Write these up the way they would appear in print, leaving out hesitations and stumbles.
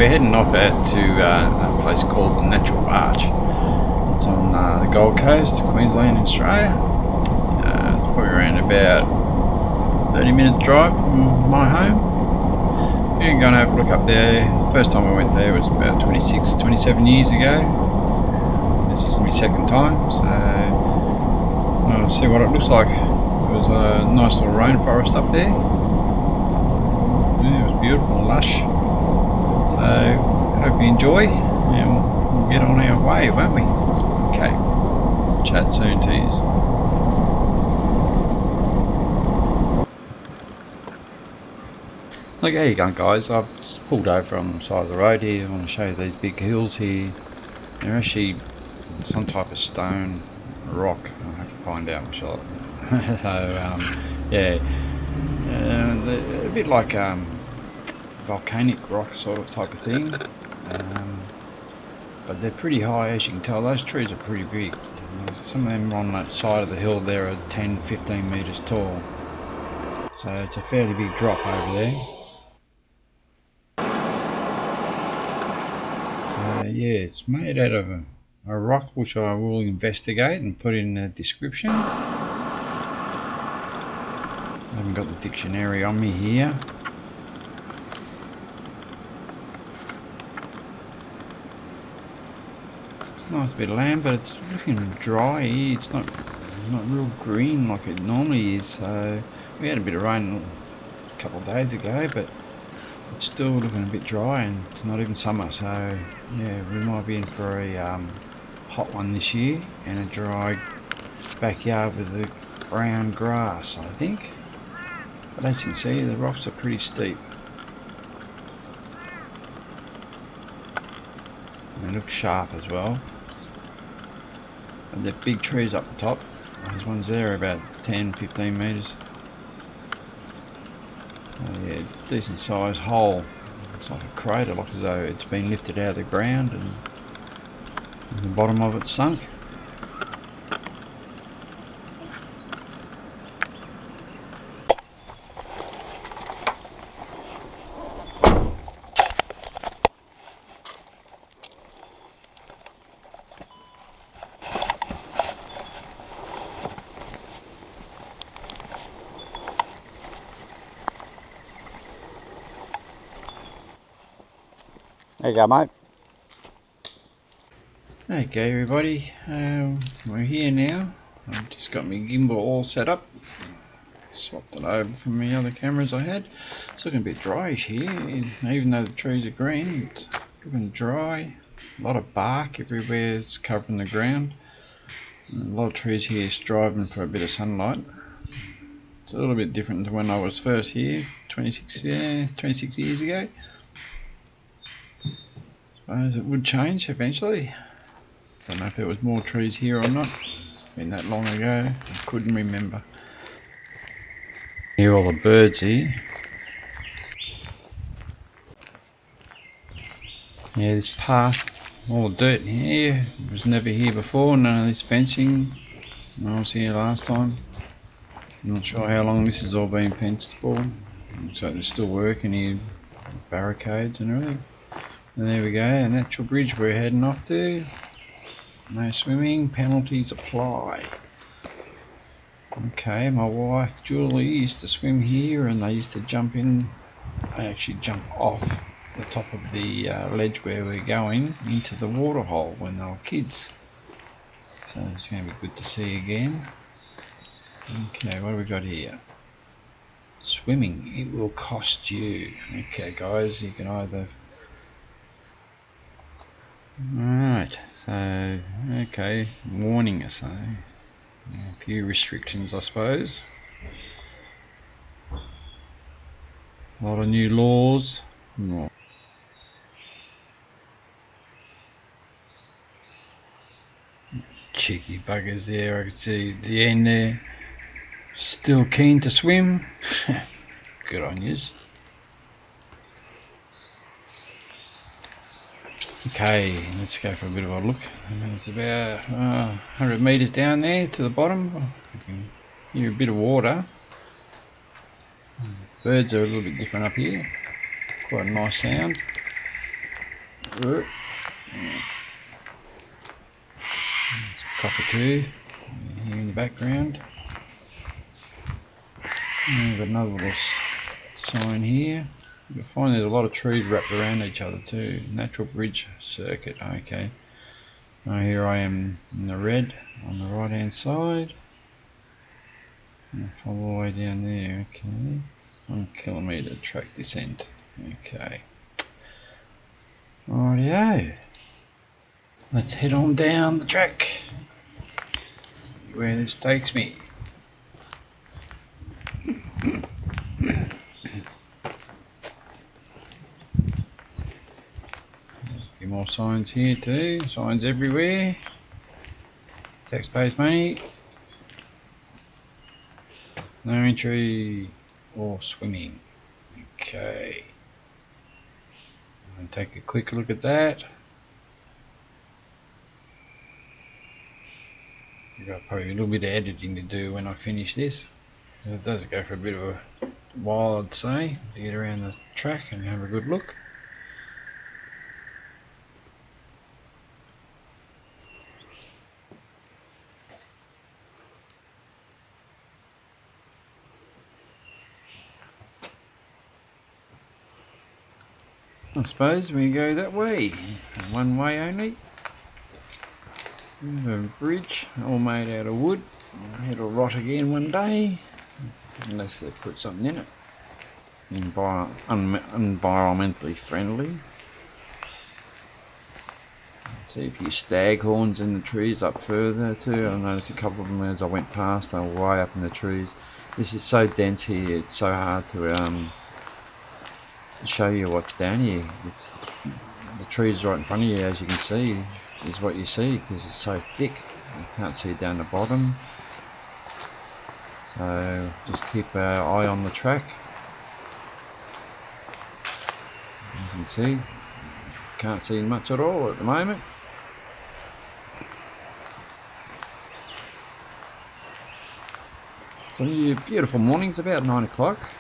we're heading off out to a place called the Natural Arch. It's on the Gold Coast, Queensland, Australia. It's probably around about 30-minute drive from my home. We're going to have a look up there. First time I went there was about 27 years ago. This is my second time, so I'll see what it looks like. There was a nice little rainforest up there. Yeah, it was beautiful and lush. So hope you enjoy, and we'll get on our way, won't we? Okay, chat soon to you. Like, how you going, guys? I've just pulled over on the side of the road here. I want to show you these big hills here. They're actually some type of stone, rock. I'll have to find out which lot. So yeah, they're a bit like volcanic rock sort of type of thing, but they're pretty high, as you can tell. Those trees are pretty big. Some of them on that side of the hill there are 10-15 meters tall, so it's a fairly big drop over there. So yeah, it's made out of a rock, which I will investigate and put in the description. I haven't got the dictionary on me here. It's a nice bit of land, but it's looking dry here. It's not real green like it normally is. So we had a bit of rain a couple of days ago, but it's still looking a bit dry, and it's not even summer. So yeah, we might be in for a hot one this year, and a dry backyard with the brown grass, I think. But as you can see, the rocks are pretty steep. And they look sharp as well. And they're big trees up the top. Those ones there are about 10-15 metres. So yeah, decent sized hole. It's like a crater, like as though it's been lifted out of the ground and the bottom of it sunk. There you go, mate. Okay, everybody, we're here now. I've just got my gimbal all set up. Swapped it over from the other cameras I had. It's looking a bit dryish here, even though the trees are green. It's looking dry. A lot of bark everywhere. It's covering the ground. And a lot of trees here striving for a bit of sunlight. It's a little bit different to when I was first here, 26 years ago. Suppose it would change eventually. Don't know if there was more trees here or not. It's been that long ago, I couldn't remember. Hear all the birds here. Yeah, this path, all the dirt here, was never here before. None of this fencing when I was here last time. I'm not sure how long this has all been fenced for. Looks like they're still working here, barricades and everything. And there we go, a natural bridge we're heading off to. No swimming, penalties apply. Okay, my wife Julie used to swim here, and they used to jump in. They actually jump off the top of the ledge where we're going into the water hole when they were kids. So it's going to be good to see again. Okay, what have we got here? Swimming, it will cost you. Okay guys, you can either... Alright, so, okay, warning us, a few restrictions I suppose. A lot of new laws. Cheeky buggers there, I can see the end there. Still keen to swim. Good on yous. Okay, let's go for a bit of a look. It's about 100 metres down there to the bottom. You can hear a bit of water. Birds are a little bit different up here. Quite a nice sound. There's cockatoo here in the background. And we've got another little sign here. You'll find there's a lot of trees wrapped around each other too. Natural bridge circuit, okay. Now here I am in the red on the right hand side. And all the way down there, okay. 1 kilometre track descent, okay. Rightio. Let's head on down the track. See where this takes me. A few more signs here too. Signs everywhere. Taxpayers' money. No entry or swimming. Okay. And take a quick look at that. I've got probably a little bit of editing to do when I finish this. It does go for a bit of a while, I'd say, to get around the track and have a good look. I suppose we go that way, one way only. A bridge all made out of wood. It'll rot again one day, unless they put something in it. Environmentally friendly. See a few staghorns in the trees up further too. I noticed a couple of them as I went past. They were way up in the trees. This is so dense here, it's so hard to show you what's down here. It's the trees right in front of you, as you can see, is what you see because it's so thick. You can't see down the bottom. So just keep an eye on the track. As you can see, can't see much at all at the moment. It's a beautiful morning. It's about 9 o'clock.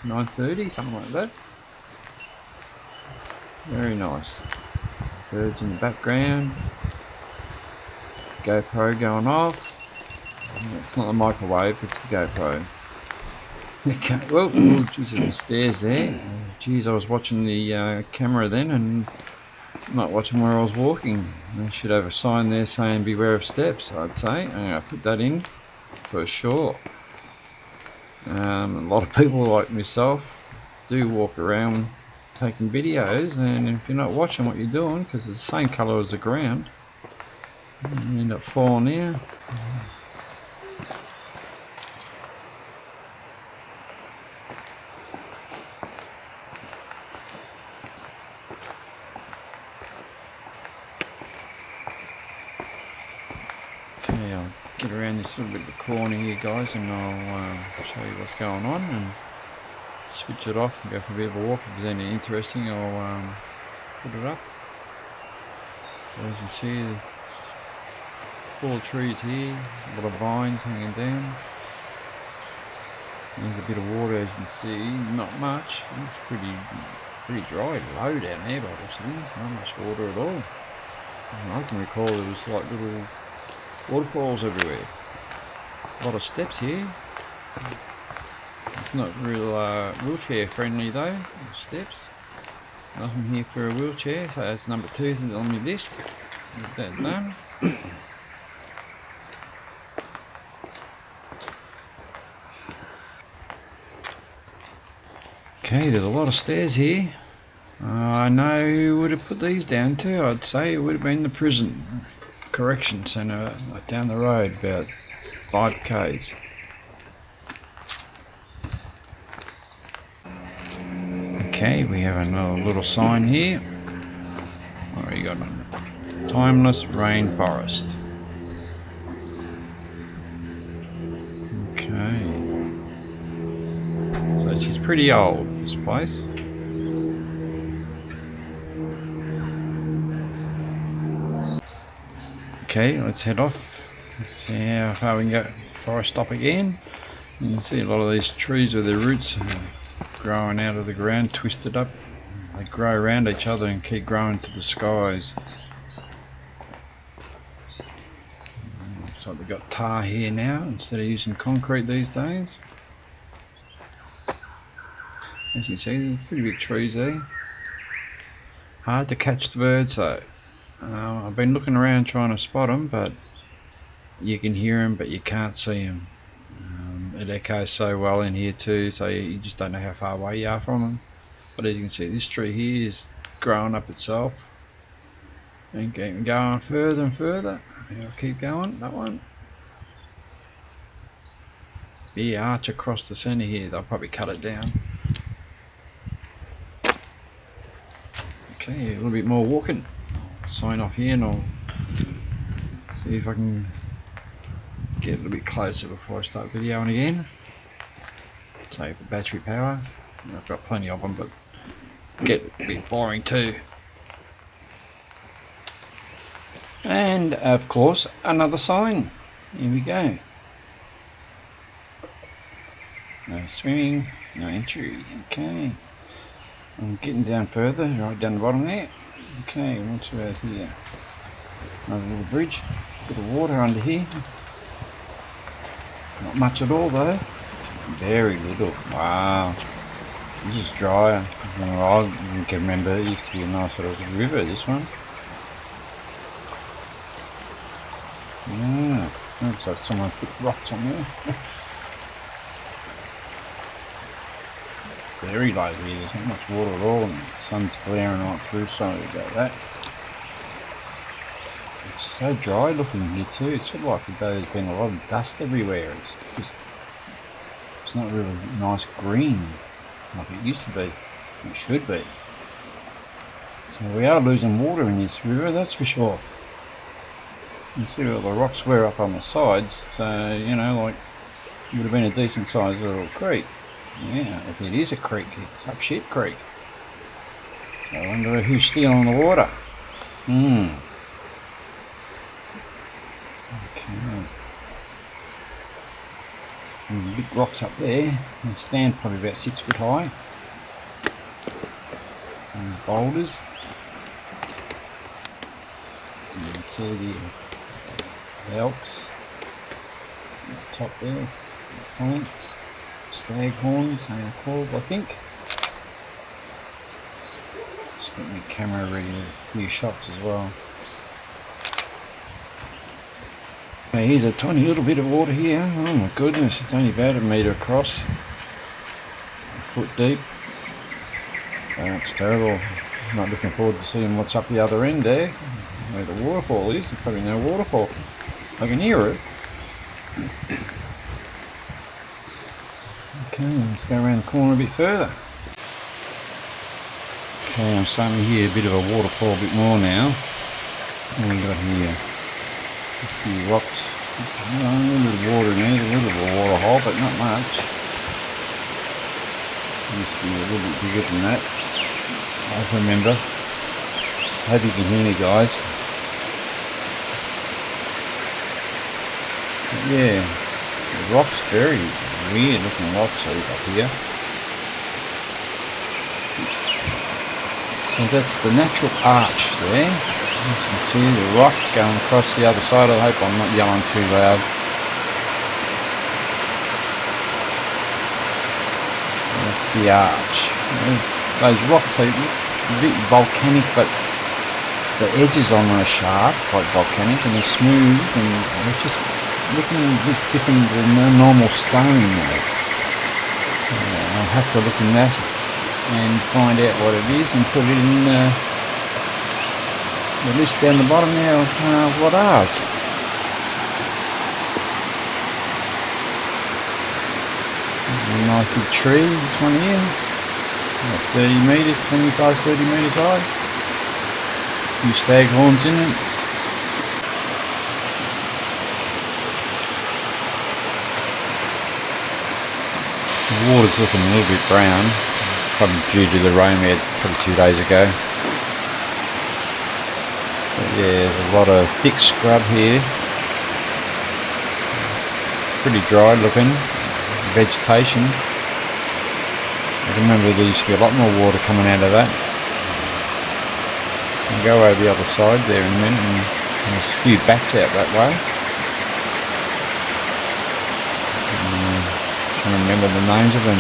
9:30, something like that. Very nice. Birds in the background. GoPro going off. It's not the microwave, it's the GoPro. Okay, well, oh, geez, there's the stairs there. Geez, I was watching the camera then and not watching where I was walking. I should have a sign there saying beware of steps, I'd say. I'm going to put that in for sure. A lot of people like myself do walk around taking videos, and if you're not watching what you're doing, because it's the same colour as the ground, you end up falling there. Okay, I'll get around this little bit of the corner here, guys, and I'll show you what's going on and switch it off and go for a bit of a walk. If there's anything interesting, I'll put it up. As you can see, it's full of trees here, a lot of vines hanging down. There's a bit of water, as you can see, not much. It's pretty dry, low down there by those things, not much water at all. And I can recall there was like little waterfalls everywhere. A lot of steps here. It's not real wheelchair friendly though, steps. Nothing here for a wheelchair, so that's number 2 on my list. Get that done. Okay, there's a lot of stairs here. I know who would have put these down too. I'd say it would have been the prison correction centre down the road, about 5 k's. Okay, we have another little sign here. What have you got on it? Timeless rainforest. Okay. So she's pretty old, this place. Okay, let's head off. See how far we can go before I stop again. You can see a lot of these trees with their roots growing out of the ground, twisted up. they grow around each other and keep growing to the skies. Looks like they've got tar here now instead of using concrete these days. As you can see, there's pretty big trees there. Hard to catch the birds though. I've been looking around trying to spot them, but you can hear them but you can't see them. It echoes so well in here too, so you just don't know how far away you are from them. But as you can see, this tree here is growing up itself and keep going further and further. I'll keep going, that one. The arch across the centre here, they'll probably cut it down. Okay, a little bit more walking. I'll sign off here and I'll see if I can get a little bit closer before I start videoing again. Save the battery power. I've got plenty of them, but get a bit boring too. And of course, another sign. Here we go. No swimming, no entry. Okay. I'm getting down further, right down the bottom there. Okay, what's about here? Another little bridge. Bit of water under here. Not much at all though. Very little. Wow. This is dry. I can remember it used to be a nice little river, this one. Yeah. Looks like someone put rocks on there. Very low here, there's not much water at all, and the sun's glaring right through, sorry about that. It's so dry looking here too, it's sort of like as though there's been a lot of dust everywhere. It's not really nice green like it used to be, it should be. So we are losing water in this river, that's for sure. You see all the rocks were up on the sides, so you know, like, it would have been a decent sized little creek. Yeah, if it is a creek, it's up shit creek. So I wonder who's stealing the water. Okay. Big rocks up there. They stand probably about 6 foot high. And boulders. And you can see the elks at the top there. Plants. Staghorns, they are called, I think. Just got my camera ready with a few shots as well. Okay, here's a tiny little bit of water here. Oh my goodness, it's only about 1 metre across, a foot deep. Oh, it's terrible. I'm not looking forward to seeing what's up the other end there, where the waterfall is. There's probably no waterfall. I can hear it. Okay, let's go around the corner a bit further. Okay, I'm starting to hear a bit of a waterfall a bit more now. What have we got here? A few rocks. A little bit of water in there, a little bit of a water hole, but not much. Used to be a little bit bigger than that. I can remember. Hope you can hear me, guys. But yeah, the rocks very weird looking rocks up here. So that's the natural arch there. As you can see the rock going across the other side. I hope I'm not yelling too loud. That's the arch. Those rocks, they look a bit volcanic, but the edges on them are sharp, like volcanic, and they're smooth, and they're just looking a bit different than the normal stone though. I'll have to look in that and find out what it is and put it in the list down the bottom there of what ours. A nice big tree, this one here, 30 metres, 25-30 metres high. A few staghorns in it. The water's looking a little bit brown, probably due to the rain we had probably 2 days ago. But yeah, there's a lot of thick scrub here. Pretty dry looking vegetation. I remember there used to be a lot more water coming out of that. go over the other side there in a minute, and there's a few bats out that way. Trying to remember the names of them.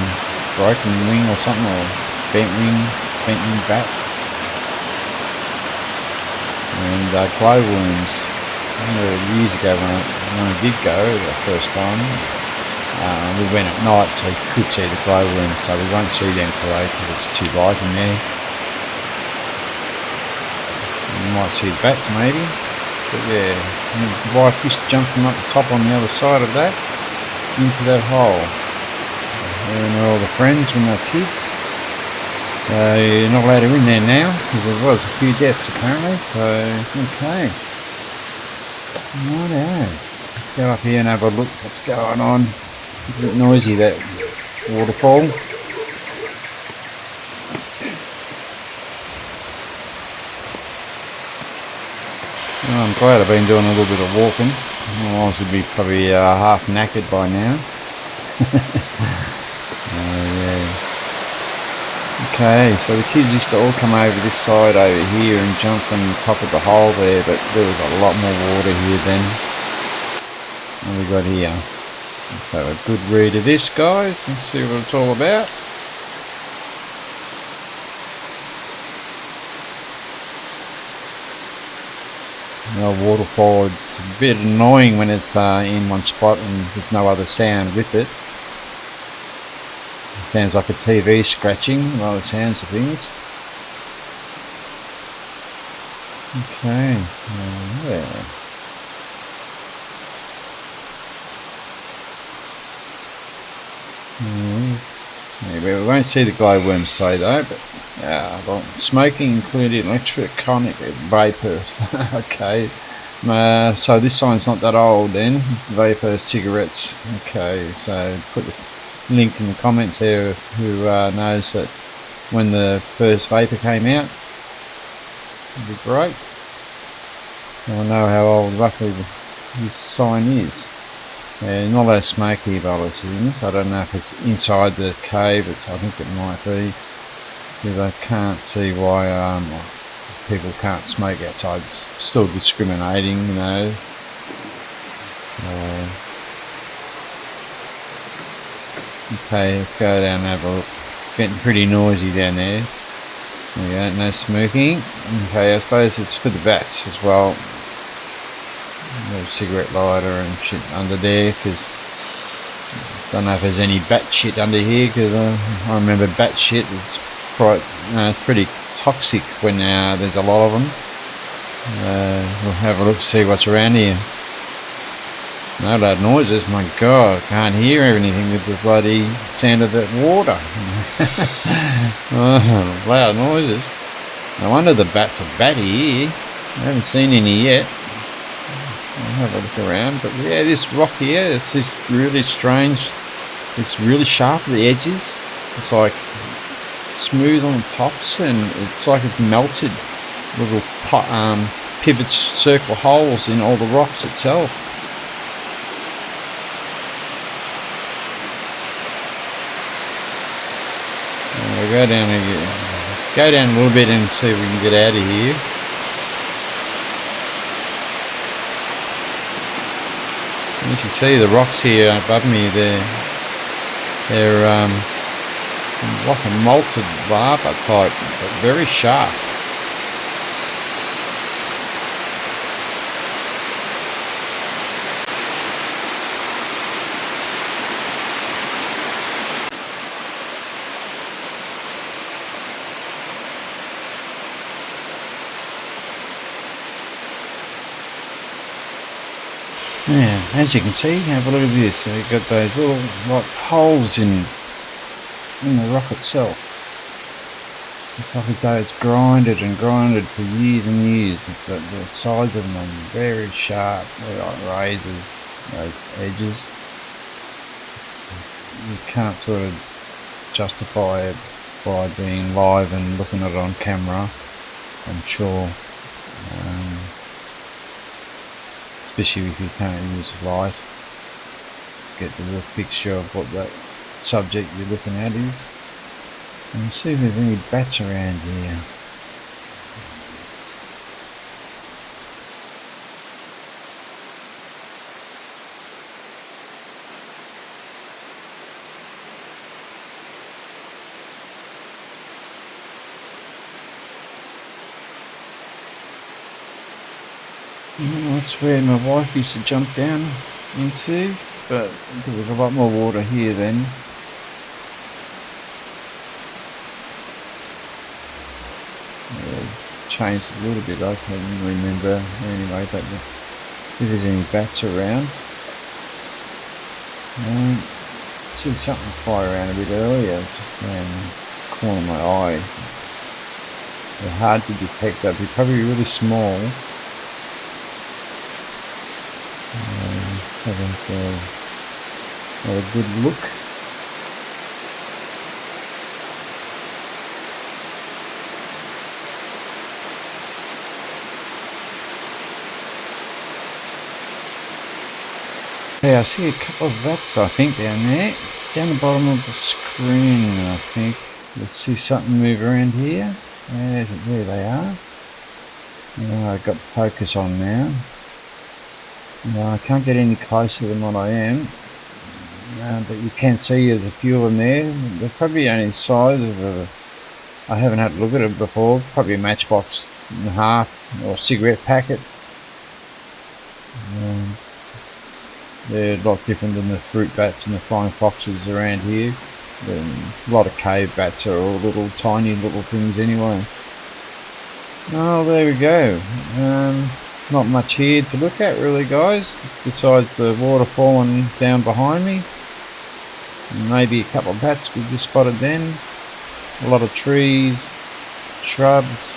Broken wing or something, or bent wing bat. And glowworms. I remember years ago when I did go the first time, we went at night so you could see the glowworms, so we won't see them today because it's too light in there. You might see the bats maybe, but yeah, the wife used to jump from up the top on the other side of that into that hole. And all the friends when they were kids. You're not allowed to in there now because there was a few deaths apparently, so okay. Righto. Let's go up here and have a look what's going on. It's a bit noisy, that waterfall. Well, I'm glad I've been doing a little bit of walking. Otherwise I'd be probably half knackered by now. Yeah. Okay, so the kids used to all come over this side over here and jump from the top of the hole there, but there was a lot more water here then. What we got here? Let's have a good read of this, guys, and see what it's all about. The waterfall, it's a bit annoying when it's in one spot and there's no other sound with it. It sounds like a TV scratching, by the sounds of things. Okay, so there. Yeah, we won't see the glowworms today though, but smoking including electronic vapor. Okay, so this sign's not that old then, vapor cigarettes. Okay, so put the link in the comments there who knows that when the first vapor came out. That'd be great. I know how old roughly this sign is. Not allowed to smoke here by the things. I don't know if it's inside the cave, I think it might be, because I can't see why people can't smoke outside. It's still discriminating, you know. Okay, let's go down and have a look. It's getting pretty noisy down there. There we go, no smoking. Okay, I suppose it's for the bats as well. A cigarette lighter and shit under there, because I don't know if there's any bat shit under here, because I remember bat shit, it's quite, pretty toxic when there's a lot of them. We'll have a look to see what's around here. No loud noises, my god, I can't hear anything with the bloody sound of that water. Oh, loud noises. No wonder the bats are batty here. I haven't seen any yet. I'll have a look around, but yeah, this rock here, it's just really strange. It's really sharp at the edges. It's like smooth on the tops, and it's like it's melted little pivot circle holes in all the rocks itself. We'll go down again. Go down a little bit and see if we can get out of here. As you see, the rocks here above me, they're like a molten lava type, but very sharp. Yeah, as you can see, have a look at this. They've got those little like holes in the rock itself. It's like as though it's grinded and grinded for years and years. But the sides of them are very sharp. They're like razors, those edges. You can't sort of justify it by being live and looking at it on camera, I'm sure. Especially if you can't use light to get the real picture of what that subject you're looking at is. And see if there's any bats around here. That's where my wife used to jump down into, but there was a lot more water here then. Changed a little bit, I can remember anyway, but if there's any bats around. See something fly around a bit earlier, just around the corner of my eye. They're hard to detect, they'll be probably really small. Have a good look. Yeah, I see a couple of bats, I think, down there. Down the bottom of the screen, I think. You'll see something move around here. There they are. I've got focus on now. I can't get any closer than what I am. But you can see there's a few of them there. They're probably only the size of I haven't had a look at it before. Probably a matchbox and a half, or a cigarette packet. They're a lot different than the fruit bats and the flying foxes around here. A lot of cave bats are all little tiny little things anyway. Oh, there we go. Not much here to look at really, guys, besides the water falling down behind me. Maybe a couple of bats we just spotted then. A lot of trees, shrubs.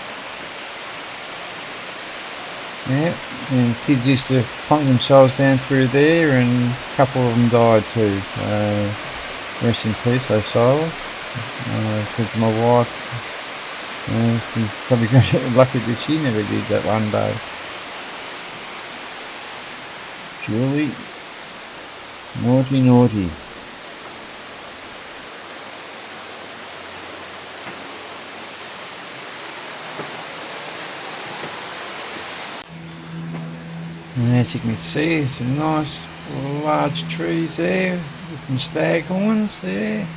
Yeah, and kids used to plunk themselves down through there, and a couple of them died too, so rest in peace those souls. Said to my wife, she's probably going to get lucky that she never did that one day. Julie, naughty naughty. And as you can see, some nice large trees there with some staghorns there.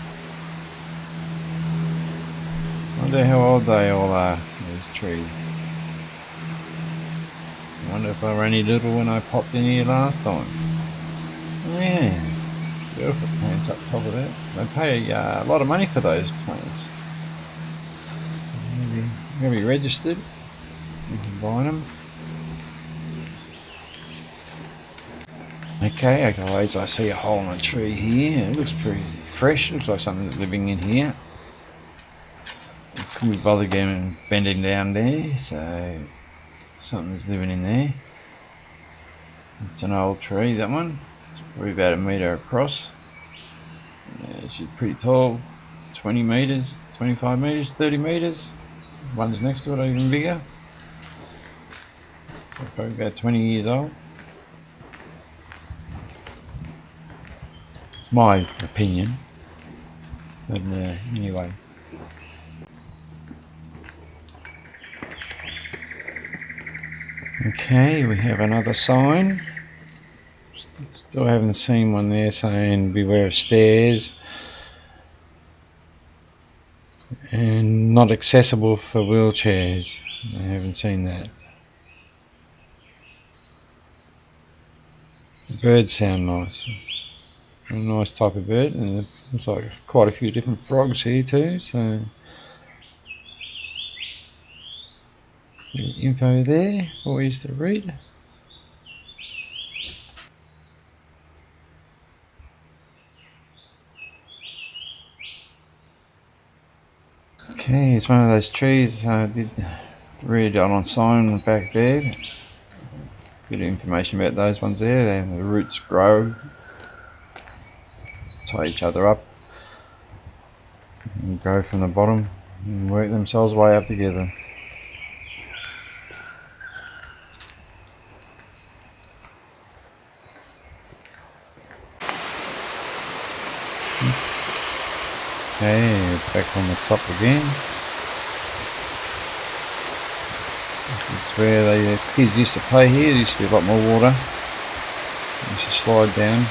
I wonder how old they all are, these trees. I wonder if they were only little when I popped in here last time. Yeah, beautiful plants up top of that. They pay a lot of money for those plants. Maybe going to be registered. You can buy them. Okay, guys, I see a hole in a tree here. It looks pretty fresh. Looks like something's living in here. Couldn't be bothered getting bending down there, so something's living in there. It's an old tree, that one. It's probably about 1 metre across. She's pretty tall, 20 metres, 25 metres, 30 metres. One's next to it even bigger. So probably about 20 years old. It's my opinion. But anyway. Okay, we have another sign. Still haven't seen one there saying beware of stairs and not accessible for wheelchairs. I haven't seen that. The birds sound nice. A nice type of bird, and it looks like quite a few different frogs here too, so the info there for you to read. Okay, it's one of those trees. I did read on sign back there. Bit of information about those ones there. The roots grow, tie each other up, and grow from the bottom and work themselves way up together. Okay, back on the top again. This is where the kids used to play here. There used to be a lot more water. You used to slide down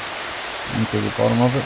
into the bottom of it.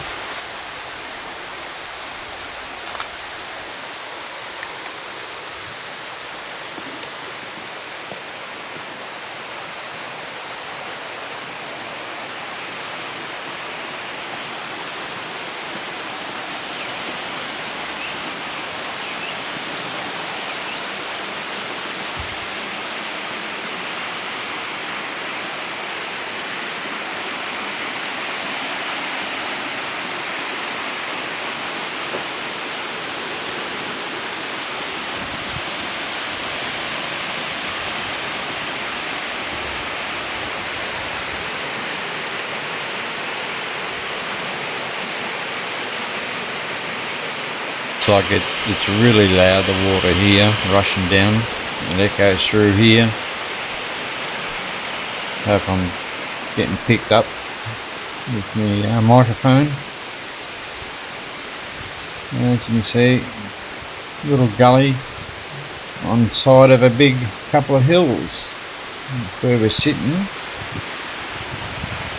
Looks like it's really loud, the water here rushing down, and it goes through here. Hope I'm getting picked up with my microphone. As you can see, little gully on the side of a big couple of hills where we're sitting.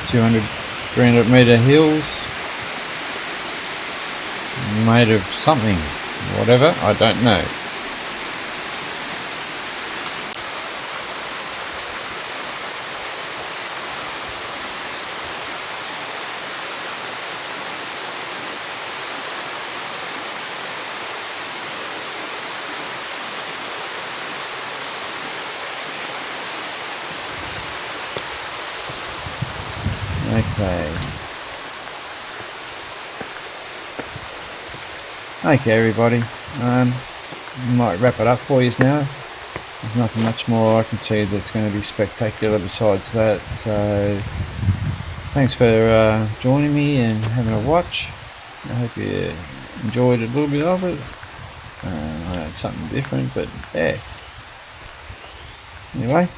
200, 300 metre hills, made of something, whatever, I don't know. Okay, everybody, might wrap it up for you now. There's nothing much more I can see that's going to be spectacular besides that, so thanks for joining me and having a watch. I hope you enjoyed a little bit of it. I know it's something different, but yeah. Anyway,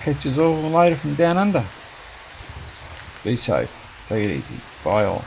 catch us all later from down under. Be safe, take it easy, bye all.